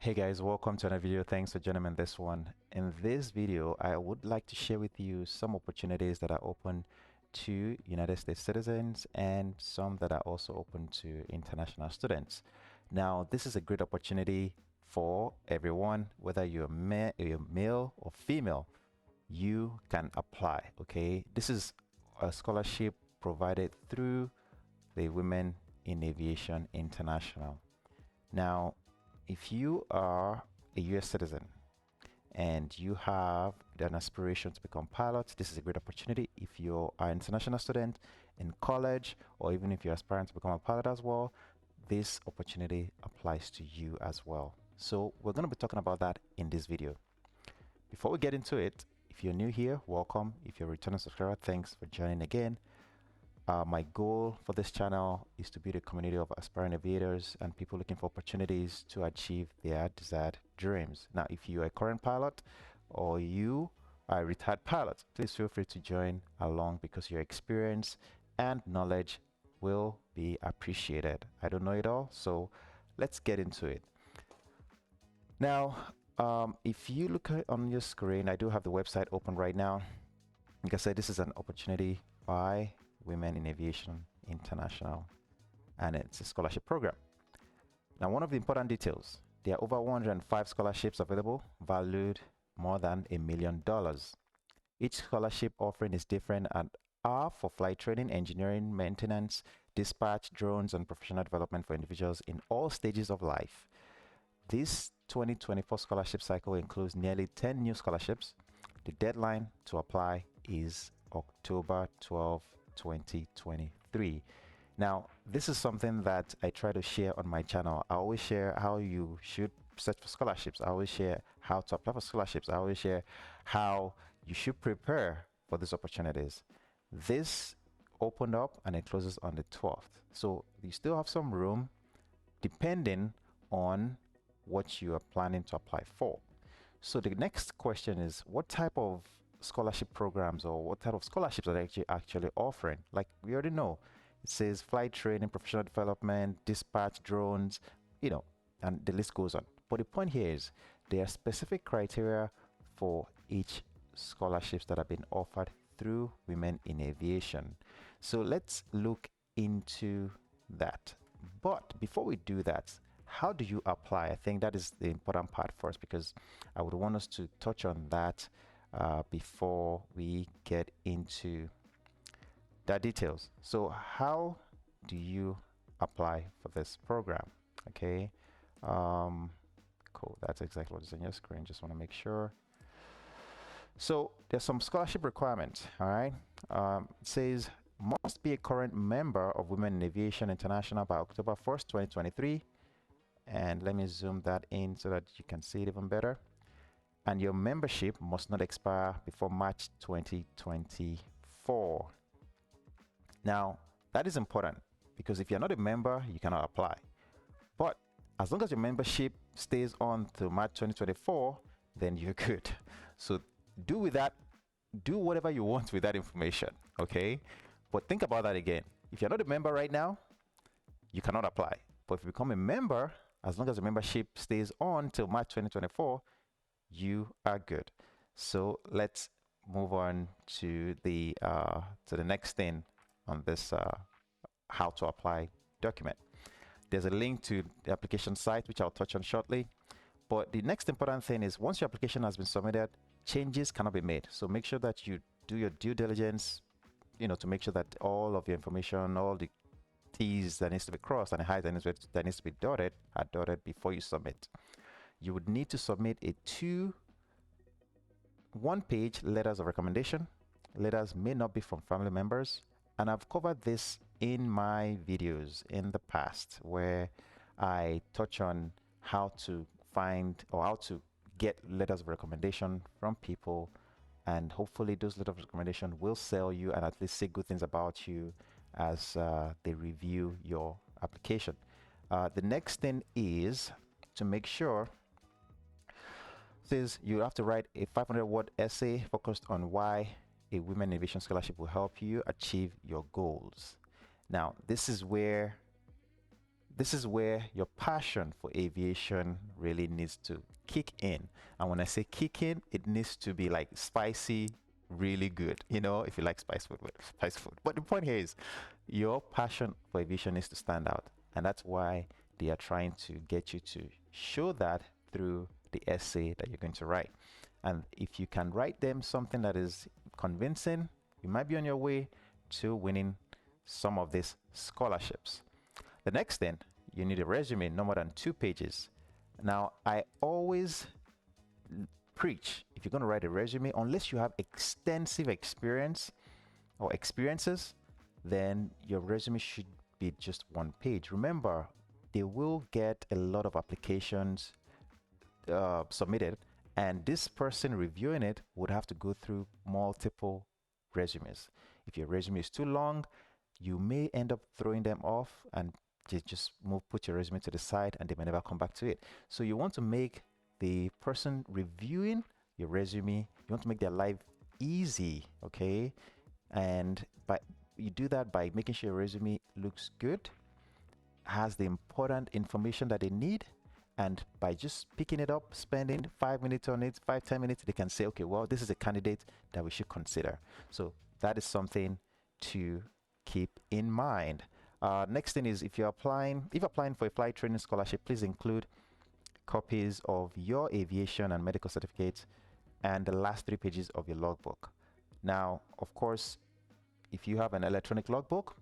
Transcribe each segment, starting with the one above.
Hey guys, welcome to another video. Thanks for joining me in this one. In this video, I would like to share with you some opportunities that are open to United States citizens and some that are also open to international students. Now, this is a great opportunity for everyone, whether you're male or female, you can apply, okay? This is a scholarship provided through the Women in Aviation International. Now, if you are a US citizen and you have an aspiration to become pilot, this is a great opportunity. If you're an international student in college, or even if you're aspiring to become a pilot as well, this opportunity applies to you as well. So we're going to be talking about that in this video. Before we get into it, if you're new here, welcome. If you're a returning subscriber, thanks for joining again. My goal for this channel is to build a community of aspiring aviators and people looking for opportunities to achieve their desired dreams. Now, if you're a current pilot or you are a retired pilot, please feel free to join along because your experience and knowledge will be appreciated. I don't know it all, so let's get into it. Now, if you look on your screen, I do have the website open right now. Like I said, this is an opportunity by Women in Aviation International, and it's a scholarship program. Now, one of the important details, there are over 105 scholarships available, valued more than $1 million. Each scholarship offering is different and are for flight training, engineering, maintenance, dispatch, drones, and professional development for individuals in all stages of life. This 2024 scholarship cycle includes nearly 10 new scholarships. The deadline to apply is October 12, 2023. Now, this is something that I try to share on my channel. I always share how you should search for scholarships. I always share how to apply for scholarships. I always share how you should prepare for these opportunities. This opened up and it closes on the 12th. So you still have some room depending on what you are planning to apply for. So the next question is, what type of scholarship programs or what type of scholarships are they actually offering? Like we already know, it says flight training, professional development, dispatch, drones, and the list goes on. But the point here is there are specific criteria for each scholarships that have been offered through Women in Aviation. So let's look into that. But before we do that, how do you apply? I think that is the important part first, because I would want us to touch on that before we get into the details. So how do you apply for this program? Okay, cool, that's exactly what is on your screen. Just want to make sure. So there's some scholarship requirements. All right, it says must be a current member of Women in Aviation International by October 1st, 2023. And let me zoom that in so that you can see it even better. And your membership must not expire before March 2024. Now, that is important because if you're not a member, you cannot apply. But as long as your membership stays on to March 2024, then you're good. So do whatever you want with that information, okay? But think about that again. If you're not a member right now, you cannot apply. But if you become a member, as long as the membership stays on till March 2024, you are good. So let's move on to the next thing on this how to apply document. There's a link to the application site, which I'll touch on shortly. But the next important thing is once your application has been submitted, changes cannot be made. So make sure that you do your due diligence, to make sure that all of your information, all the T's that needs to be crossed and the I's that needs to be dotted are dotted before you submit. You would need to submit a one-page letters of recommendation. Letters may not be from family members, and I've covered this in my videos in the past where I touch on how to find or how to get letters of recommendation from people, and hopefully those letters of recommendation will sell you and at least say good things about you as they review your application. The next thing is to make sure, says you have to write a 500-word essay focused on why a Women in Aviation scholarship will help you achieve your goals. Now, this is where this is where your passion for aviation really needs to kick in. And when I say kick in, it needs to be like spicy, really good. You know, if you like spice food, spice food. But the point here is your passion for aviation needs to stand out. And that's why they are trying to get you to show that through the essay that you're going to write. And if you can write them something that is convincing, you might be on your way to winning some of these scholarships. The next thing, you need a resume, no more than 2 pages. Now, I always preach, if you're going to write a resume, unless you have extensive experience or experiences, then your resume should be just 1 page. Remember, they will get a lot of applications submitted, and this person reviewing it would have to go through multiple resumes. If your resume is too long, you may end up throwing them off and just put your resume to the side, and they may never come back to it. So you want to make the person reviewing your resume, you want to make their life easy, okay? And you do that by making sure your resume looks good, has the important information that they need, and by just picking it up, spending 5 minutes on it, 5-10 minutes, they can say, okay, well, this is a candidate that we should consider. So that is something to keep in mind. Next thing is, if applying for a flight training scholarship, please include copies of your aviation and medical certificates and the last 3 pages of your logbook. Now, of course, if you have an electronic logbook,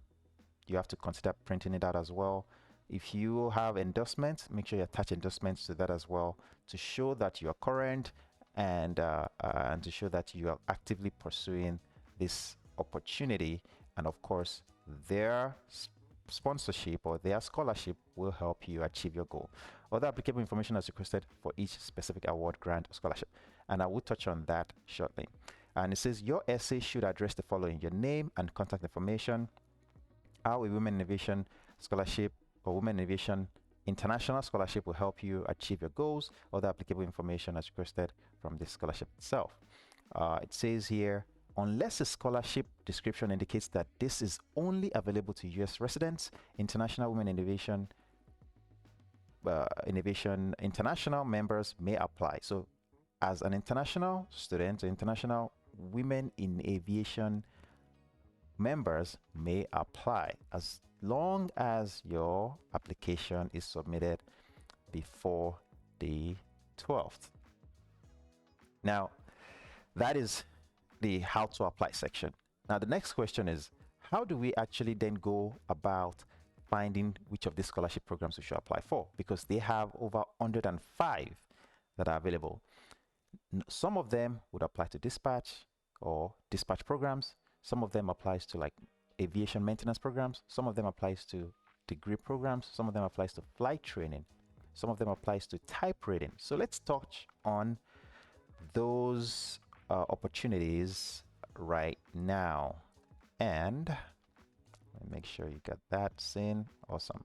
you have to consider printing it out as well. If you have endorsements, make sure you attach endorsements to that as well, to show that you are current and to show that you are actively pursuing this opportunity. And of course, their sponsorship or their scholarship will help you achieve your goal. Other applicable information is requested for each specific award, grant, or scholarship, and I will touch on that shortly. And it says your essay should address the following: your name and contact information, how a Women in Aviation scholarship or Women in Aviation International scholarship will help you achieve your goals. Other applicable information is requested from the scholarship itself. It says here, unless a scholarship description indicates that this is only available to U.S. residents, International Women in Aviation International members may apply. So as an international student, international women in aviation members may apply as long as your application is submitted before the 12th. Now, that is the how to apply section. Now, the next question is, how do we actually then go about finding which of these scholarship programs we should apply for? Because they have over 105 that are available. Some of them would apply to dispatch or dispatch programs. Some of them applies to like aviation maintenance programs. Some of them applies to degree programs. Some of them applies to flight training. Some of them applies to type rating. So let's touch on those opportunities right now. And make sure you got that seen. Awesome.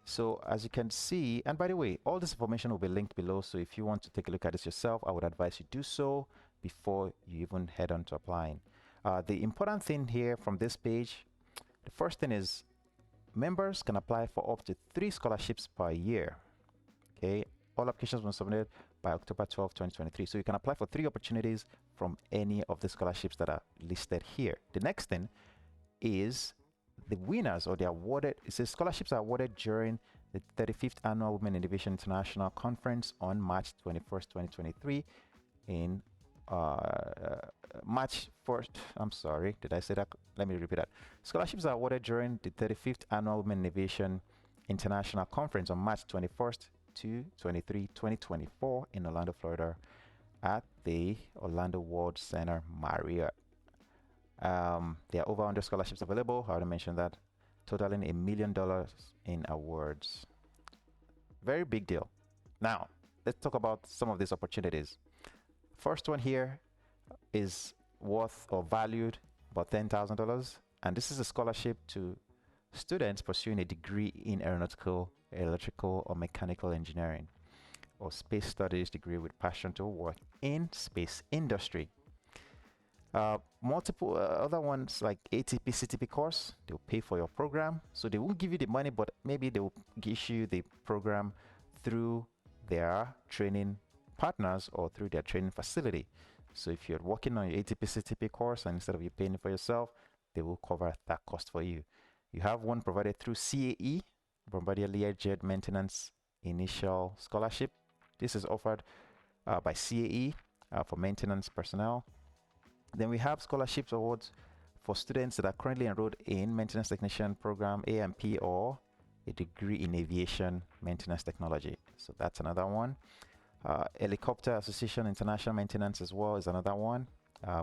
So as you can see, and by the way, all this information will be linked below. So if you want to take a look at this yourself, I would advise you do so before you even head on to applying. The important thing here from this page, the first thing is members can apply for up to 3 scholarships per year. Okay, all applications were submitted by October 12, 2023. So you can apply for 3 opportunities from any of the scholarships that are listed here. The next thing is the winners or the awarded. It says scholarships are awarded during the 35th Annual Women in Aviation International Conference on March 21st, 2023 in March 1st. I'm sorry, did I say that? Let me repeat that. Scholarships are awarded during the 35th Annual Women in Aviation International Conference on March 21st to 23, 2024 in Orlando, Florida at the Orlando World Center Marriott. There are over 100 scholarships available. I already mentioned that, totaling $1 million in awards. Very big deal. Now, let's talk about some of these opportunities. First one here is worth or valued about $10,000, and this is a scholarship to students pursuing a degree in aeronautical, electrical, or mechanical engineering, or space studies degree with passion to work in space industry. Multiple other ones like ATP, CTP course, they'll pay for your program. So they won't give you the money, but maybe they will issue the program through their training partners or through their training facility. So if you're working on your ATP, CTP course and instead of you paying for yourself, they will cover that cost for you. You have one provided through CAE, Bombardier Learjet Maintenance Initial Scholarship. This is offered by CAE for maintenance personnel. Then we have scholarships awards for students that are currently enrolled in maintenance technician program A&P or a degree in aviation maintenance technology. So that's another one. Helicopter Association International Maintenance as well is another one,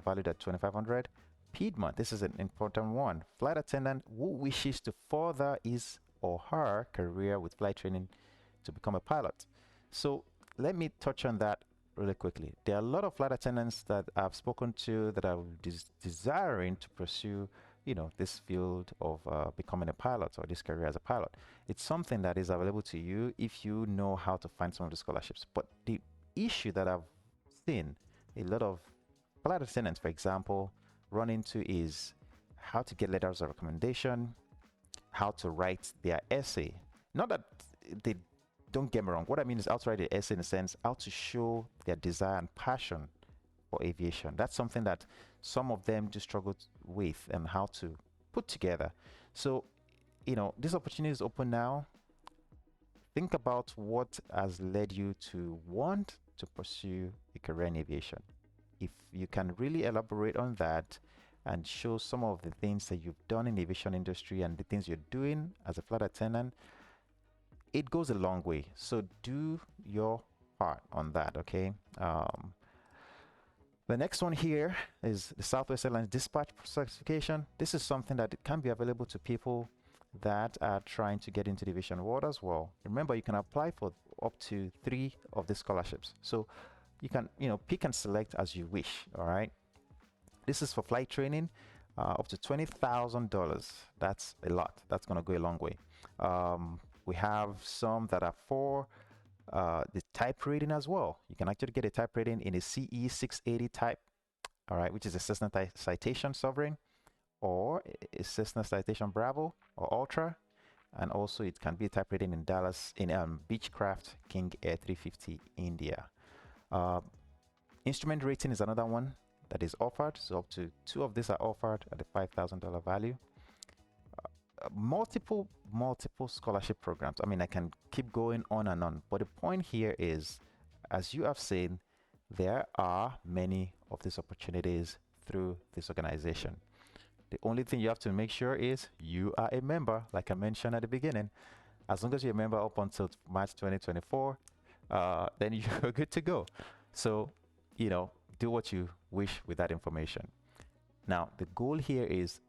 valued at 2,500. Piedmont, this is an important one. Flight attendant who wishes to further his or her career with flight training to become a pilot. So let me touch on that really quickly. There are a lot of flight attendants that I've spoken to that are desiring to pursue, this field of becoming a pilot or this career as a pilot. It's something that is available to you if you know how to find some of the scholarships. But the issue that I've seen a lot of flight attendants, for example, run into is how to get letters of recommendation, how to write their essay. Not that they don't get me wrong. What I mean is how to write the essay in a sense, how to show their desire and passion for aviation. That's something that some of them do struggle with and how to put together. So, this opportunity is open now. Think about what has led you to want to pursue a career in aviation. If you can really elaborate on that and show some of the things that you've done in the aviation industry and the things you're doing as a flight attendant, it goes a long way. So do your part on that, okay? The next one here is the Southwest Airlines Dispatch Certification. This is something that can be available to people that are trying to get into the aviation world as well. Remember, you can apply for up to 3 of the scholarships. So you can, pick and select as you wish, all right? This is for flight training, up to $20,000. That's a lot. That's going to go a long way. We have some that are for the type rating as well. You can actually get a type rating in a CE 680 type, all right, which is a Cessna Citation Sovereign or a Cessna Citation Bravo or Ultra. And also it can be a type rating in Dallas in Beechcraft King Air 350 India. Instrument rating is another one that is offered. So up to 2 of these are offered at the $5,000 value. Multiple scholarship programs. I mean, I can keep going on and on, but the point here is, as you have seen, there are many of these opportunities through this organization. The only thing you have to make sure is you are a member, like I mentioned at the beginning. As long as you're a member up until March 2024, then you're good to go. So, do what you wish with that information. Now, the goal here is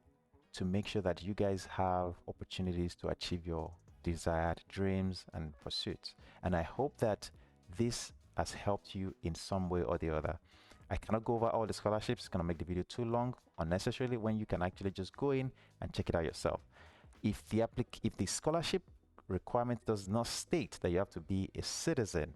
to make sure that you guys have opportunities to achieve your desired dreams and pursuits. And I hope that this has helped you in some way or the other. I cannot go over all the scholarships. It's going to make the video too long unnecessarily when you can actually just go in and check it out yourself. If the scholarship requirement does not state that you have to be a citizen,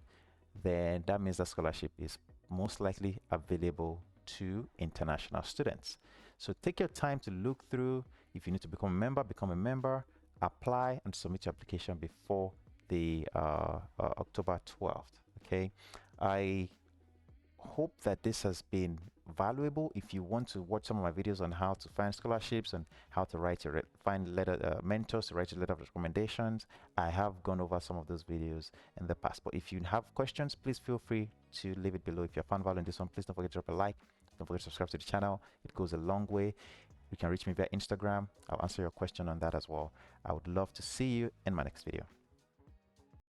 then that means that scholarship is most likely available to international students. So take your time to look through. If you need to become a member, apply and submit your application before the October 12th. Okay, I hope that this has been valuable. If you want to watch some of my videos on how to find scholarships and how to find mentors to write your letter of recommendations, I have gone over some of those videos in the past. But if you have questions, please feel free to leave it below. If you found value in this one, please don't forget to drop a like. Don't forget to subscribe to the channel. It goes a long way. You can reach me via Instagram. I'll answer your question on that as well. I would love to see you in my next video.